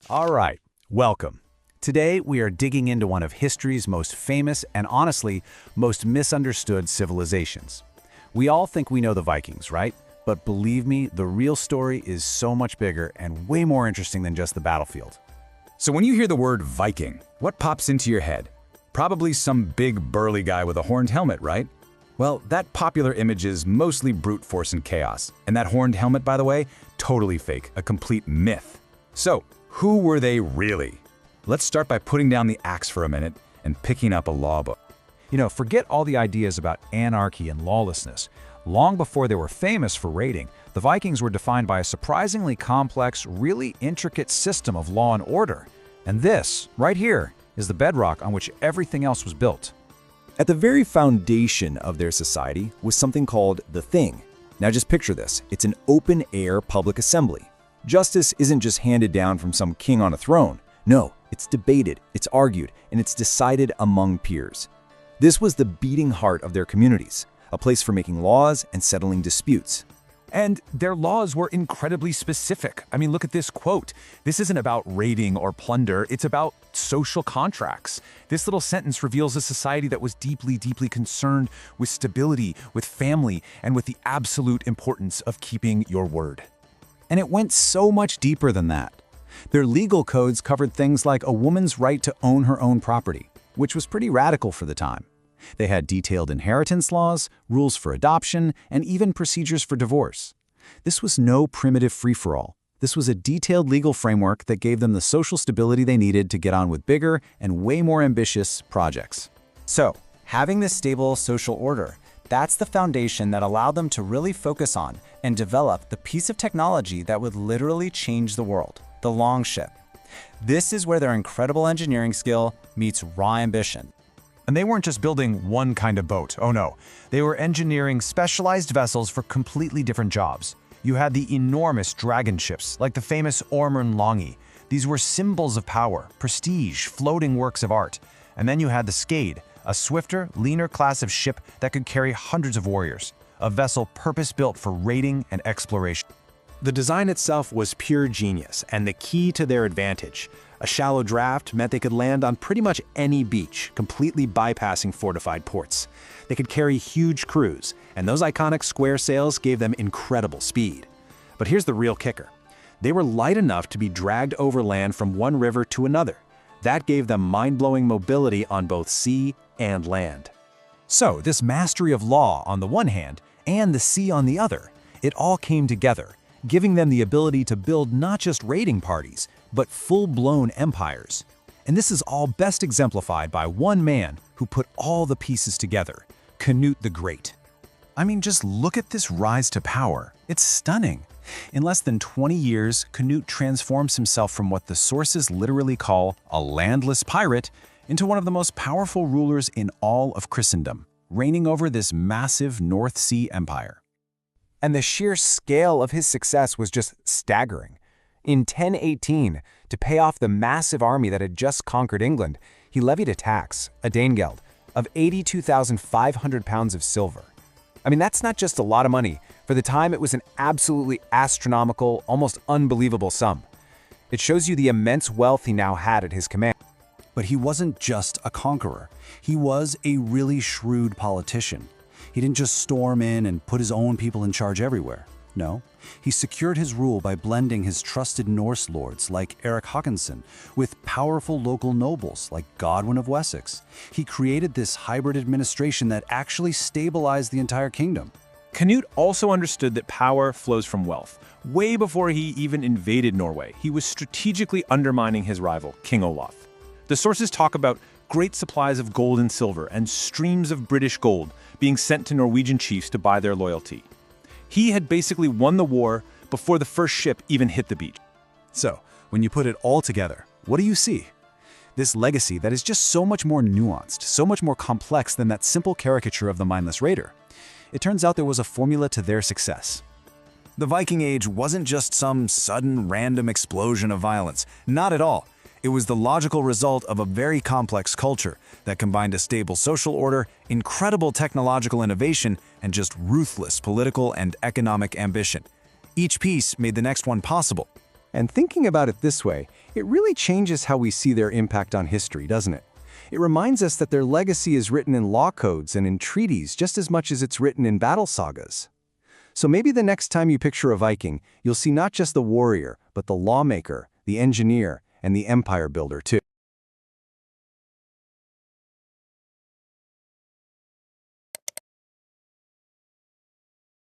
All right, welcome. Today we are digging into one of history's most famous and honestly, most misunderstood civilizations. We all think we know the Vikings, right? But believe me, the real story is so much bigger and way more interesting than just the battlefield. So when you hear the word Viking, what pops into your head? Probably some big burly guy with a horned helmet, right? Well, that popular image is mostly brute force and chaos. And that horned helmet, by the way, totally fake, a complete myth. So, who were they really? Let's start by putting down the axe for a minute and picking up a law book. Forget all the ideas about anarchy and lawlessness. Long before they were famous for raiding, the Vikings were defined by a surprisingly complex, really intricate system of law and order. And this, right here, is the bedrock on which everything else was built. At the very foundation of their society was something called the Thing. Now just picture this, it's an open-air public assembly. Justice isn't just handed down from some king on a throne. No, it's debated, it's argued, and it's decided among peers. This was the beating heart of their communities, a place for making laws and settling disputes. And their laws were incredibly specific. Look at this quote. This isn't about raiding or plunder, it's about social contracts. This little sentence reveals a society that was deeply, deeply concerned with stability, with family, and with the absolute importance of keeping your word. And it went so much deeper than that. Their legal codes covered things like a woman's right to own her own property, which was pretty radical for the time. They had detailed inheritance laws, rules for adoption, and even procedures for divorce. This was no primitive free-for-all. This was a detailed legal framework that gave them the social stability they needed to get on with bigger and way more ambitious projects. So, having this stable social order, that's the foundation that allowed them to really focus on and develop the piece of technology that would literally change the world, the longship. This is where their incredible engineering skill meets raw ambition. And they weren't just building one kind of boat, oh no. They were engineering specialized vessels for completely different jobs. You had the enormous dragon ships, like the famous Ormern Longi. These were symbols of power, prestige, floating works of art. And then you had the Skade, a swifter, leaner class of ship that could carry hundreds of warriors, a vessel purpose-built for raiding and exploration. The design itself was pure genius and the key to their advantage. A shallow draft meant they could land on pretty much any beach, completely bypassing fortified ports. They could carry huge crews, and those iconic square sails gave them incredible speed. But here's the real kicker. They were light enough to be dragged overland from one river to another. That gave them mind-blowing mobility on both sea and land. So, this mastery of law on the one hand and the sea on the other, it all came together, giving them the ability to build not just raiding parties, but full-blown empires. And this is all best exemplified by one man who put all the pieces together, Canute the Great. Just look at this rise to power. It's stunning. In less than 20 years, Canute transforms himself from what the sources literally call a landless pirate into one of the most powerful rulers in all of Christendom, reigning over this massive North Sea empire. And the sheer scale of his success was just staggering. In 1018, to pay off the massive army that had just conquered England, he levied a tax, a Danegeld, of 82,500 pounds of silver. That's not just a lot of money. For the time, it was an absolutely astronomical, almost unbelievable sum. It shows you the immense wealth he now had at his command. But he wasn't just a conqueror. He was a really shrewd politician. He didn't just storm in and put his own people in charge everywhere. No, he secured his rule by blending his trusted Norse lords like Eric Håkonsson with powerful local nobles like Godwin of Wessex. He created this hybrid administration that actually stabilized the entire kingdom. Canute also understood that power flows from wealth. Way before he even invaded Norway, he was strategically undermining his rival, King Olaf. The sources talk about great supplies of gold and silver and streams of British gold being sent to Norwegian chiefs to buy their loyalty. He had basically won the war before the first ship even hit the beach. So, when you put it all together, what do you see? This legacy that is just so much more nuanced, so much more complex than that simple caricature of the mindless raider. It turns out there was a formula to their success. The Viking Age wasn't just some sudden, random explosion of violence. Not at all. It was the logical result of a very complex culture that combined a stable social order, incredible technological innovation, and just ruthless political and economic ambition. Each piece made the next one possible. And thinking about it this way, it really changes how we see their impact on history, doesn't it? It reminds us that their legacy is written in law codes and in treaties just as much as it's written in battle sagas. So maybe the next time you picture a Viking, you'll see not just the warrior, but the lawmaker, the engineer, and the empire builder too.